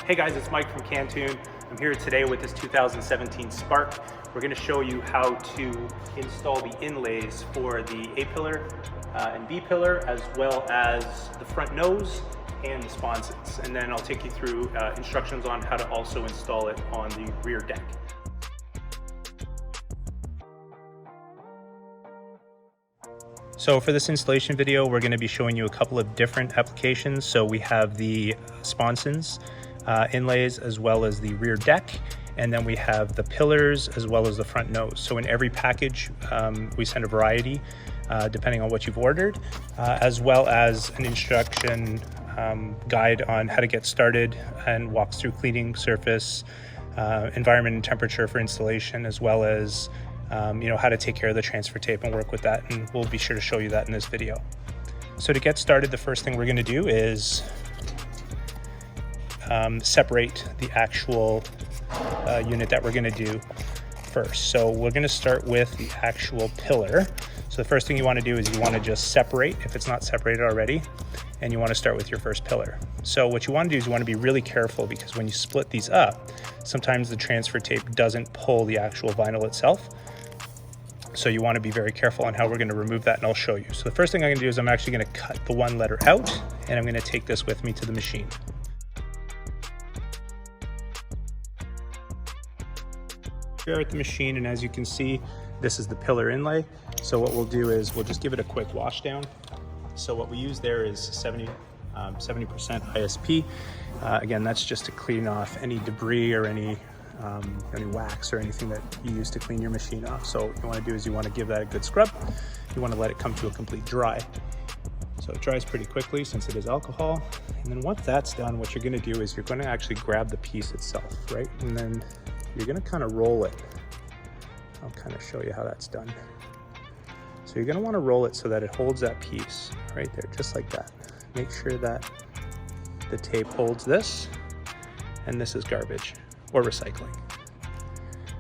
Hey guys, it's Mike from CanTune. I'm here today with this 2017 Spark. We're going to show you how to install the inlays for the A-pillar and B-pillar, as well as the front nose and the sponsons. And then I'll take you through instructions on how to also install it on the rear deck. So for this installation video, we're going to be showing you a couple of different applications. So we have the sponsons, inlays, as well as the rear deck. And then we have the pillars as well as the front nose. So in every package, we send a variety depending on what you've ordered, as well as an instruction guide on how to get started and walks through cleaning, surface, environment and temperature for installation, as well as how to take care of the transfer tape and work with that, and we'll be sure to show you that in this video. So to get started, the first thing we're going to do is separate the actual unit that we're going to do first. So we're going to start with the actual pillar. So the first thing you want to do is you want to just separate, if it's not separated already, and you want to start with your first pillar. So what you want to do is you want to be really careful, because when you split these up, sometimes the transfer tape doesn't pull the actual vinyl itself. So you want to be very careful on how we're going to remove that, and I'll show you. So the first thing I'm going to do is I'm actually going to cut the one letter out, and I'm going to take this with me to the machine. Here at the machine, and as you can see, this is the pillar inlay. So what we'll do is we'll just give it a quick wash down. So what we use there is 70% ISP. Again, that's just to clean off any debris or any wax or anything that you use to clean your machine off. So what you want to do is you want to give that a good scrub. You want to let it come to a complete dry. So it dries pretty quickly since it is alcohol. And then once that's done, what you're going to do is you're going to actually grab the piece itself, right? And then you're going to kind of roll it. I'll kind of show you how that's done. So you're going to want to roll it so that it holds that piece right there, just like that. Make sure that the tape holds this, and this is garbage or recycling.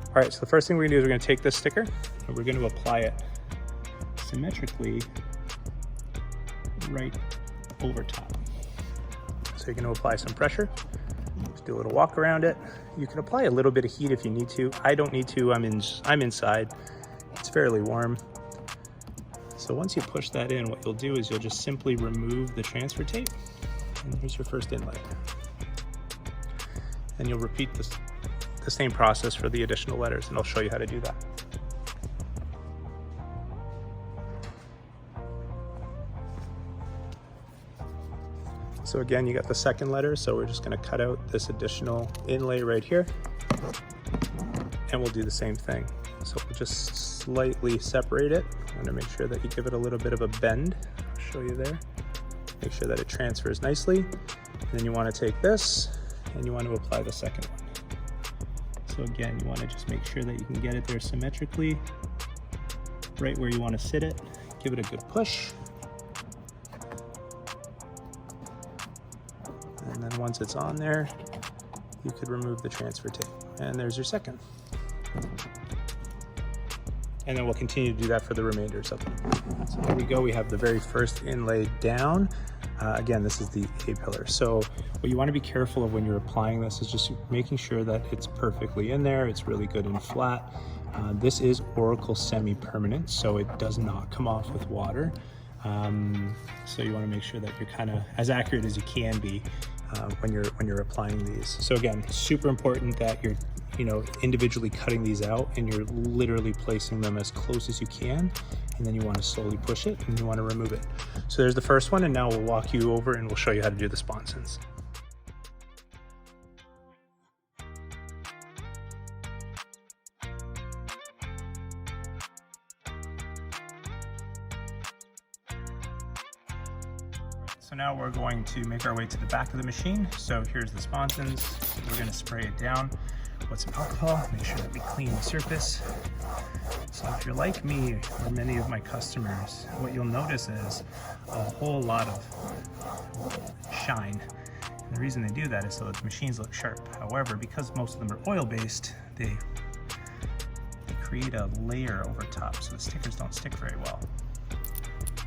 All right, so the first thing we're gonna do is we're gonna take this sticker and we're gonna apply it symmetrically right over top. So you're gonna apply some pressure, just do a little walk around it. You can apply a little bit of heat if you need to. I don't need to, I'm inside. It's fairly warm. So once you push that in, what you'll do is you'll just simply remove the transfer tape, and here's your first inlay. And you'll repeat the same process for the additional letters, and I'll show you how to do that. So again, you got the second letter, so we're just going to cut out this additional inlay right here, and we'll do the same thing. So we'll just slightly separate it. I'm going to make sure that you give it a little bit of a bend. I'll show you there. Make sure that it transfers nicely. And then you want to take this and you want to apply the second one. So again, you want to just make sure that you can get it there symmetrically, right where you want to sit it. Give it a good push. And then once it's on there, you could remove the transfer tape. And there's your second. And then we'll continue to do that for the remainders of them. So there we go, we have the very first inlay down. Again, this is the A-pillar. So what you want to be careful of when you're applying this is just making sure that it's perfectly in there, it's really good and flat. This is Oracle semi-permanent, so it does not come off with water. So you want to make sure that you're kind of as accurate as you can be when you're applying these. So again, super important that you're individually cutting these out, and you're literally placing them as close as you can, and then you want to slowly push it and you want to remove it. So there's the first one, and now we'll walk you over and we'll show you how to do the sponsons. So now we're going to make our way to the back of the machine. So here's the sponsons. We're going to spray it down with some alcohol, make sure that we clean the surface. So if you're like me or many of my customers, what you'll notice is a whole lot of shine. And the reason they do that is so that the machines look sharp. However, because most of them are oil-based, they create a layer over top, so the stickers don't stick very well.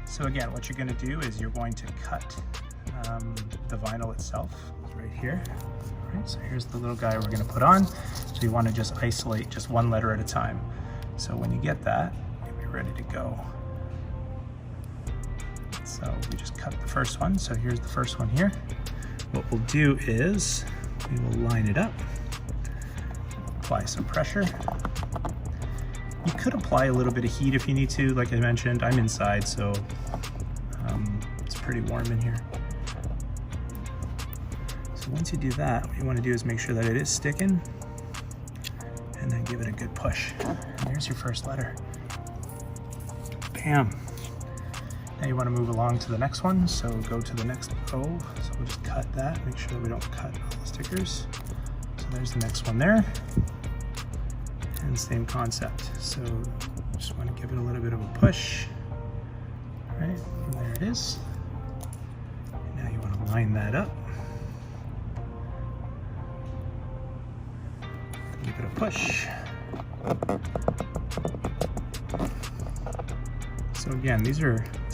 So again, what you're going to do is you're going to cut the vinyl itself right here. All right, so here's the little guy we're gonna put on. So you wanna just isolate just one letter at a time. So when you get that, you'll be ready to go. So we just cut the first one. So here's the first one here. What we'll do is we will line it up, apply some pressure. You could apply a little bit of heat if you need to. Like I mentioned, I'm inside, so it's pretty warm in here. So once you do that, what you want to do is make sure that it is sticking, and then give it a good push. And there's your first letter. Bam. Now you want to move along to the next one, so go to the next O. So we'll just cut that, make sure we don't cut all the stickers. So there's the next one there. And same concept. So just want to give it a little bit of a push. All right, and there it is. And now you want to line that up. Give it a push. So again, this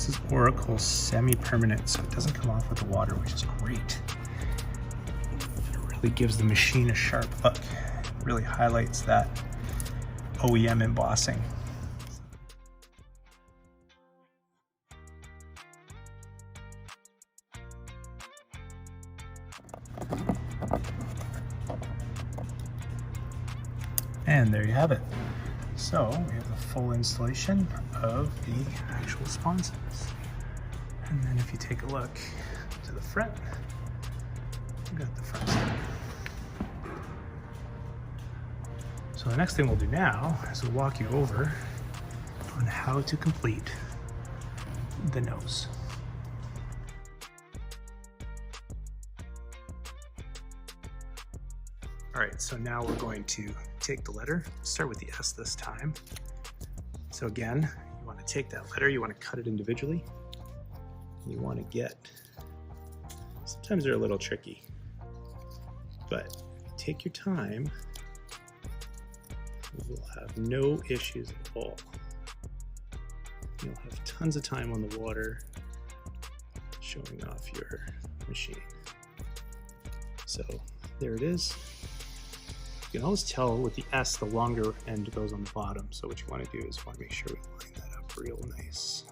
is Oracle semi-permanent, so it doesn't come off with the water, which is great. It really gives the machine a sharp look. It really highlights that OEM embossing. And there you have it. So we have the full installation of the actual sponsons. And then if you take a look to the front, we've got the front side. So the next thing we'll do now is we'll walk you over on how to complete the nose. All right, so now we're going to take the letter, start with the S this time. So again, you want to take that letter, you want to cut it individually. You want to get, sometimes they're a little tricky, but take your time. You will have no issues at all. You'll have tons of time on the water showing off your machine. So there it is. You can always tell with the S, the longer end goes on the bottom. So what you want to do is want to make sure we line that up real nice.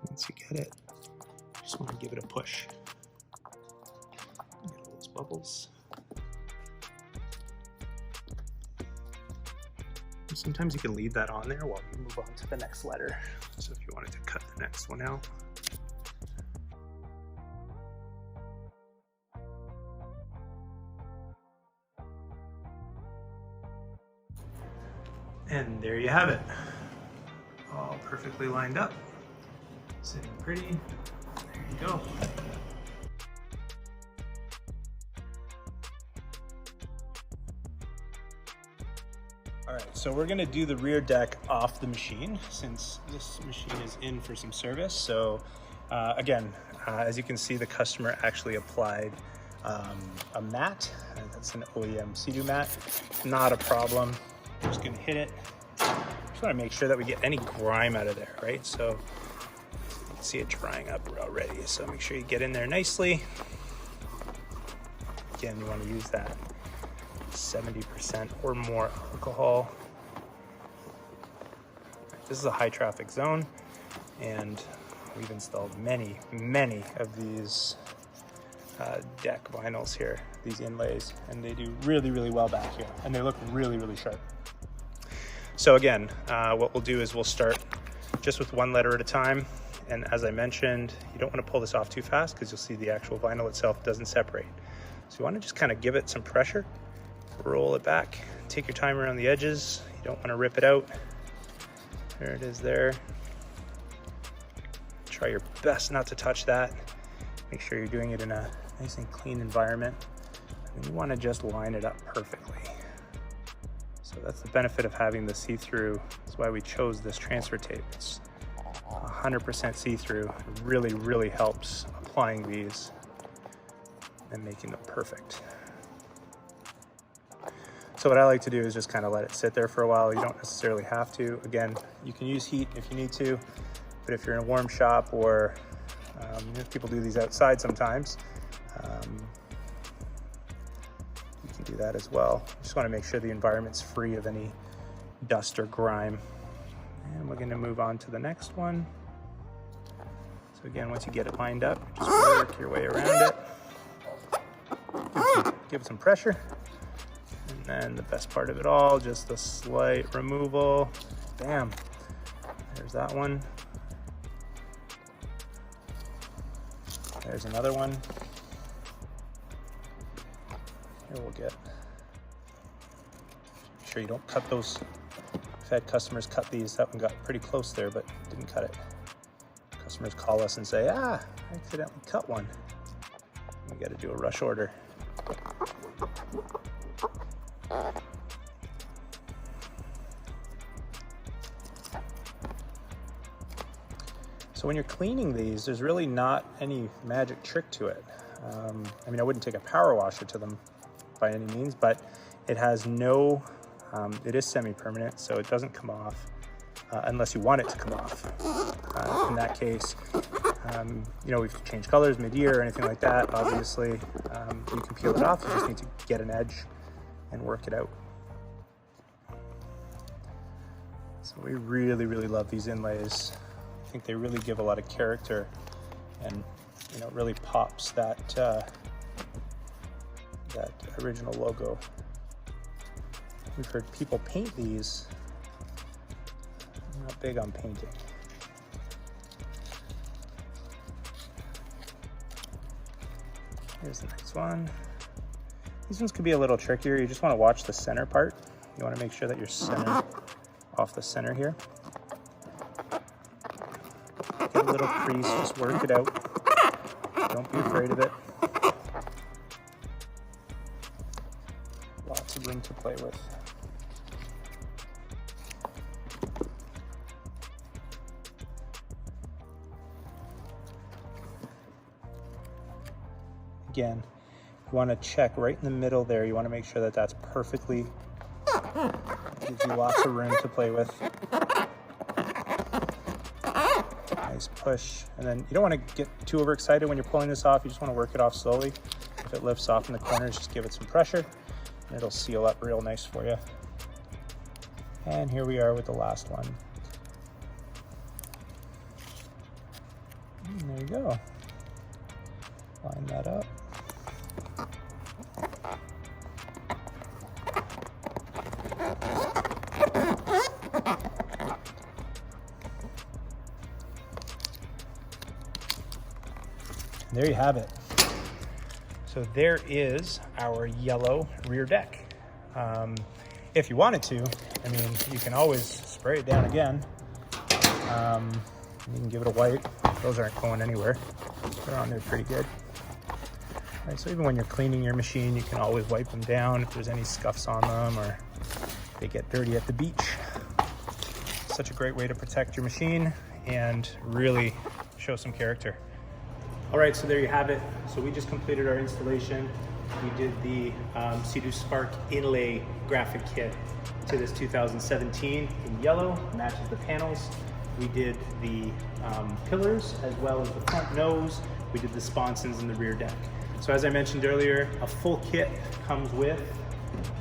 Once you get it, you just want to give it a push. Get all those bubbles. Sometimes you can leave that on there while you move on to the next letter. So if you wanted to cut the next one out. And there you have it. All perfectly lined up. Sitting pretty. There you go. All right, so we're gonna do the rear deck off the machine since this machine is in for some service. So again, as you can see, the customer actually applied a mat. That's an OEM Sea-Doo mat. Not a problem. I'm just gonna hit it. Just wanna make sure that we get any grime out of there, right? So you can see it drying up already. So make sure you get in there nicely. Again, you wanna use that 70% or more alcohol. This is a high traffic zone, and we've installed many of these deck vinyls here, these inlays, and they do really well back here, and they look really sharp. So again, what we'll do is we'll start just with one letter at a time, and as I mentioned, you don't want to pull this off too fast because you'll see the actual vinyl itself doesn't separate. So you want to just kind of give it some pressure, roll it back, take your time around the edges. You don't want to rip it out. There it is there. Try your best not to touch that. Make sure you're doing it in a nice and clean environment. And you want to just line it up perfectly. So that's the benefit of having the see-through. That's why we chose this transfer tape. It's 100% see-through. It really helps applying these and making them perfect. So what I like to do is just kind of let it sit there for a while. You don't necessarily have to. Again, you can use heat if you need to, but if you're in a warm shop or People do these outside sometimes. You can do that as well. Just want to make sure the environment's free of any dust or grime. And we're going to move on to the next one. So again, once you get it lined up, just work your way around it. Give it some pressure. And then the best part of it all, just a slight removal. Bam. There's that one. There's another one. Here we'll get. Make sure you don't cut those. I've had customers cut these. That one got pretty close there, but didn't cut it. Customers call us and say, I accidentally cut one. We got to do a rush order. So when you're cleaning these, there's really not any magic trick to it. I mean, I wouldn't take a power washer to them by any means, but it has no, it is semi-permanent, so it doesn't come off unless you want it to come off. In that case, we've changed colors mid-year or anything like that. Obviously, you can peel it off. You just need to get an edge and work it out. So we really, really love these inlays. I think they really give a lot of character, and it really pops that that original logo. We've heard people paint these. I'm not big on painting. Here's the next one. These ones could be a little trickier. You just want to watch the center part. You want to make sure that you're centered off the center here. Get a little crease, just work it out. Don't be afraid of it. Lots of room to play with. Again, you want to check right in the middle there. You want to make sure that that's perfectly, gives you lots of room to play with. Nice push. And then you don't want to get too overexcited when you're pulling this off. You just want to work it off slowly. If it lifts off in the corners, just give it some pressure and it'll seal up real nice for you. And here we are with the last one. And there you go. Line that up. There you have it. So there is our yellow rear deck. If you wanted to, I mean, you can always spray it down again. You can give it a wipe. Those aren't going anywhere. They're on there pretty good. All right, so even when you're cleaning your machine, you can always wipe them down if there's any scuffs on them or they get dirty at the beach. Such a great way to protect your machine and really show some character. All right, so there you have it. So we just completed our installation. We did the Sea-Doo Spark Inlay graphic kit to this 2017 in yellow, matches the panels. We did the pillars as well as the front nose. We did the sponsons in the rear deck. So as I mentioned earlier, a full kit comes with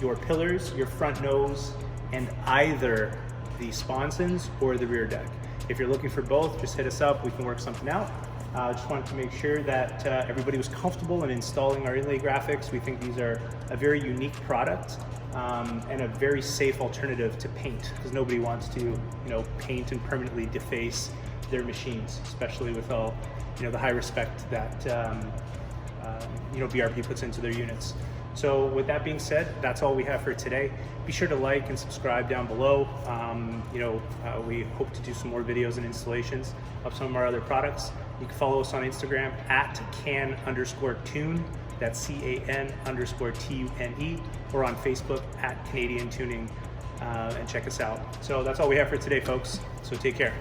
your pillars, your front nose, and either the sponsons or the rear deck. If you're looking for both, just hit us up. We can work something out. Just wanted to make sure that everybody was comfortable in installing our Inlay Graphics. We think these are a very unique product and a very safe alternative to paint, because nobody wants to, paint and permanently deface their machines, especially with all, the high respect that BRP puts into their units. So with that being said, that's all we have for today. Be sure to like and subscribe down below. We hope to do some more videos and installations of some of our other products. You can follow us on Instagram at can_tune, that's CAN_TUNE, or on Facebook at Canadian Tuning, and check us out. So that's all we have for today, folks. So take care.